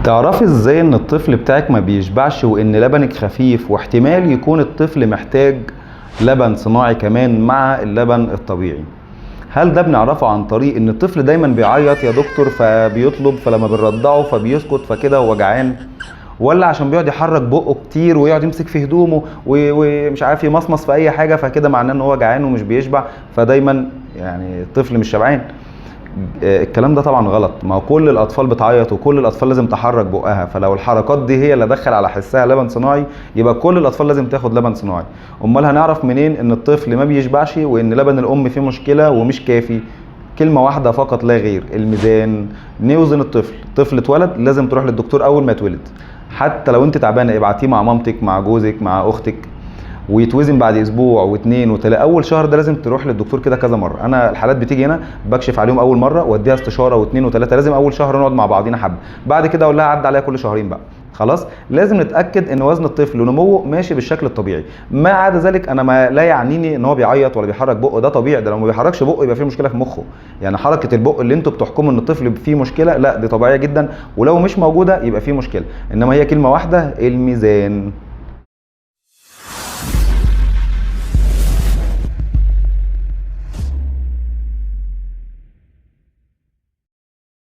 تعرفي ازاي ان الطفل بتاعك ما بيشبعش وان لبنك خفيف واحتمال يكون الطفل محتاج لبن صناعي كمان مع اللبن الطبيعي؟ هل ده بنعرفه عن طريق ان الطفل دايما بيعيط يا دكتور فبيطلب فلما بنرضعه فبيسكت فكده هو جعان، ولا عشان بيقعد يحرك بقه كتير ويقعد يمسك في هدومه ومش عارف يمصمص في اي حاجه فكده معناه ان هو جعان ومش بيشبع فدايما يعني الطفل مش شبعان؟ الكلام ده طبعا غلط. ما هو كل الاطفال بتعيط وكل الاطفال لازم تحرك بقها، فلو الحركات دي هي اللي دخل على حسها لبن صناعي يبقى كل الاطفال لازم تاخد لبن صناعي. امال هنعرف منين ان الطفل ما بيشبعش وان لبن الام فيه مشكله ومش كافي؟ كلمه واحده فقط لا غير: الميزان. نوزن الطفل. طفل اتولد لازم تروح للدكتور اول ما اتولد، حتى لو انت تعبانه ابعتيه مع مامتك مع جوزك مع اختك، ويتوزن بعد اسبوع واثنين وثلاثه. اول شهر ده لازم تروح للدكتور كده كذا مره. انا الحالات بتيجي هنا بكشف عليهم اول مره واديها استشاره واثنين وثلاثه. لازم اول شهر نقعد مع بعضينا حبه، بعد كده اقول لها عدى عليها كل شهرين بقى. خلاص لازم نتاكد ان وزن الطفل ونموه ماشي بالشكل الطبيعي. ما عدا ذلك انا ما لا يعنيني ان هو بيعيط ولا بيحرك بقه، ده طبيعي. ده لو ما بيحركش بقه يبقى فيه مشكله في مخه. يعني حركه البق اللي انتوا بتحكموا ان الطفل فيه مشكله، لا دي طبيعيه جدا، ولو مش موجوده يبقى فيه مشكله. انما هي كلمه واحده: الميزان.